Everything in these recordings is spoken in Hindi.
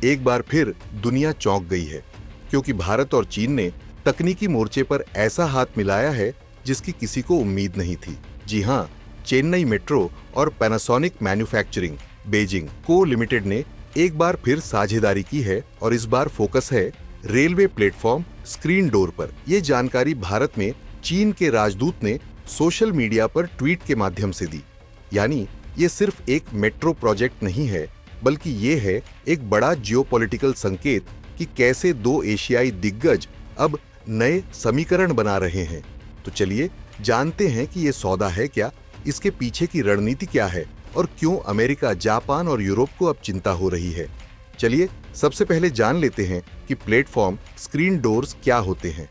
एक बार फिर दुनिया चौंक गई है, क्योंकि भारत और चीन ने तकनीकी मोर्चे पर ऐसा हाथ मिलाया है जिसकी किसी को उम्मीद नहीं थी। जी हाँ, चेन्नई मेट्रो और पैनासोनिक मैन्युफैक्चरिंग बीजिंग को लिमिटेड ने एक बार फिर साझेदारी की है और इस बार फोकस है रेलवे प्लेटफॉर्म स्क्रीन डोर पर। यह जानकारी भारत में चीन के राजदूत ने सोशल मीडिया पर ट्वीट के माध्यम से दी। यानी ये सिर्फ एक मेट्रो प्रोजेक्ट नहीं है, बल्कि ये है एक बड़ा जियोपॉलिटिकल संकेत कि कैसे दो एशियाई दिग्गज अब नए समीकरण बना रहे हैं। तो चलिए जानते हैं कि ये सौदा है क्या, इसके पीछे की रणनीति क्या है और क्यों अमेरिका, जापान और यूरोप को अब चिंता हो रही है। चलिए सबसे पहले जान लेते हैं कि प्लेटफॉर्म स्क्रीन डोर्स क्या होते हैं।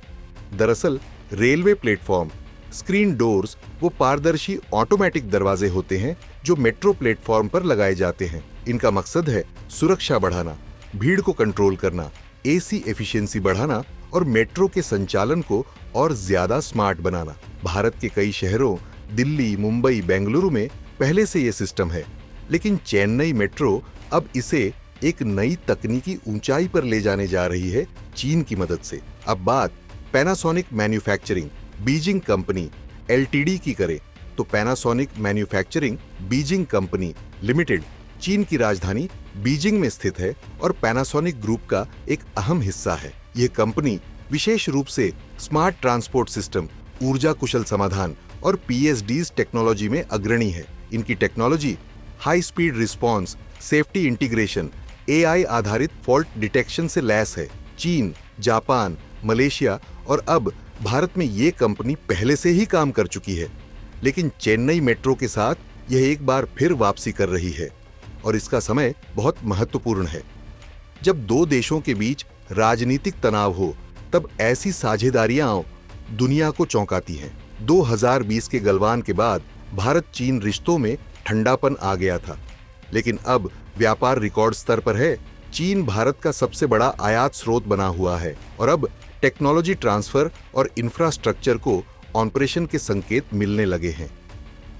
दरअसल रेलवे प्लेटफॉर्म स्क्रीन डोर्स वो पारदर्शी ऑटोमेटिक दरवाजे होते हैं जो मेट्रो प्लेटफॉर्म पर लगाए जाते हैं। इनका मकसद है सुरक्षा बढ़ाना, भीड़ को कंट्रोल करना, एसी एफिशिएंसी बढ़ाना और मेट्रो के संचालन को और ज्यादा स्मार्ट बनाना। भारत के कई शहरों दिल्ली, मुंबई, बेंगलुरु में पहले से ये सिस्टम है, लेकिन चेन्नई मेट्रो अब इसे एक नई तकनीकी ऊंचाई पर ले जाने जा रही है चीन की मदद से। अब बात Panasonic manufacturing Beijing company LTD की करें तो Panasonic manufacturing Beijing company limited चीन की राजधानी बीजिंग में स्थित है और पैनासोनिक ग्रुप का एक अहम हिस्सा है। यह कंपनी विशेष रूप से स्मार्ट ट्रांसपोर्ट सिस्टम, ऊर्जा कुशल समाधान और पीएसडीज टेक्नोलॉजी में अग्रणी है। इनकी technology high speed response, safety integration, AI आधारित फॉल्ट डिटेक्शन से लैस है। चीन, जापान, मलेशिया और अब भारत में ये कंपनी पहले से ही काम कर चुकी है, लेकिन चेन्नई मेट्रो के साथ यह एक बार फिर वापसी कर रही है और इसका समय बहुत महत्वपूर्ण है। जब दो देशों के बीच राजनीतिक तनाव हो, तब ऐसी साझेदारियां दुनिया को चौंकाती हैं। 2020 के गलवान के बाद भारत चीन रिश्तों में ठंडापन आ गया था, लेकिन अब व्यापार रिकॉर्ड स्तर पर है। चीन भारत का सबसे बड़ा आयात स्रोत बना हुआ है और अब टेक्नोलॉजी ट्रांसफर और इंफ्रास्ट्रक्चर को ऑपरेशन के संकेत मिलने लगे हैं।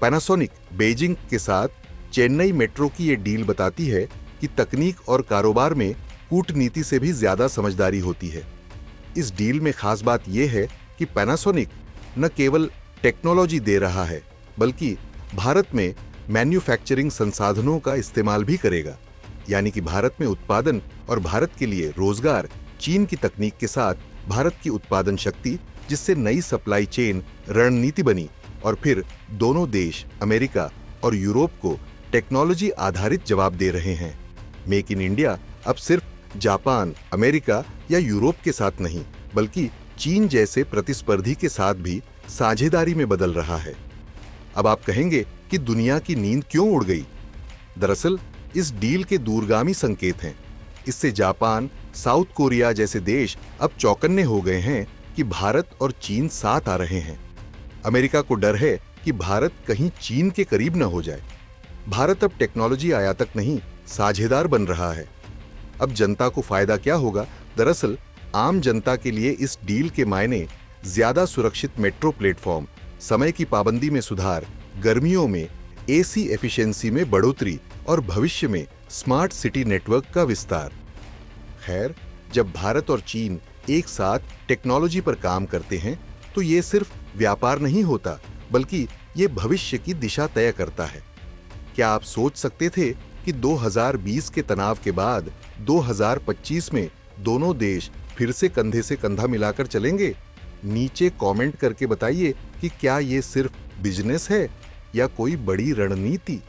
पैनासोनिक बीजिंग के साथ चेन्नई मेट्रो की ये डील बताती है कि तकनीक और कारोबार में कूटनीति से भी ज्यादा समझदारी होती है। इस डील में खास बात यह है कि पैनासोनिक न केवल टेक्नोलॉजी दे रहा है, बल्कि भारत में मैन्युफैक्चरिंग संसाधनों का इस्तेमाल भी करेगा। यानी कि भारत में उत्पादन और भारत के लिए रोजगार, चीन की तकनीक के साथ भारत की उत्पादन शक्ति, जिससे नई सप्लाई चेन रणनीति बनी और फिर दोनों देश अमेरिका और यूरोप को टेक्नोलॉजी आधारित जवाब दे रहे हैं। मेक इन इंडिया अब सिर्फ जापान, अमेरिका या यूरोप के साथ नहीं, बल्कि चीन जैसे प्रतिस्पर्धी के साथ भी साझेदारी में बदल रहा है। अब आप कहेंगे कि दुनिया की नींद क्यों उड़ गई? दरअसल इस डील के दूरगामी संकेत हैं। इससे जापान, साउथ कोरिया जैसे देश अब चौकन्ने हो गए हैं कि भारत और चीन साथ आ रहे हैं। अमेरिका को डर है कि भारत कहीं चीन के करीब न हो जाए। भारत अब टेक्नोलॉजी आयातक नहीं, साझेदार बन रहा है। अब जनता को फायदा क्या होगा? दरअसल आम जनता के लिए इस डील के मायने ज्यादा सुरक्षित मेट्रो प्लेटफॉर्म, समय की पाबंदी में सुधार, गर्मियों में एसी एफिशिएंसी में बढ़ोतरी और भविष्य में स्मार्ट सिटी नेटवर्क का विस्तार। खैर, जब भारत और चीन एक साथ टेक्नोलॉजी पर काम करते हैं तो ये सिर्फ व्यापार नहीं होता, बल्कि ये भविष्य की दिशा तय करता है। क्या आप सोच सकते थे कि 2020 के तनाव के बाद 2025 में दोनों देश फिर से कंधे से कंधा मिलाकर चलेंगे? नीचे कमेंट करके बताइए कि क्या ये सिर्फ बिजनेस है या कोई बड़ी रणनीति।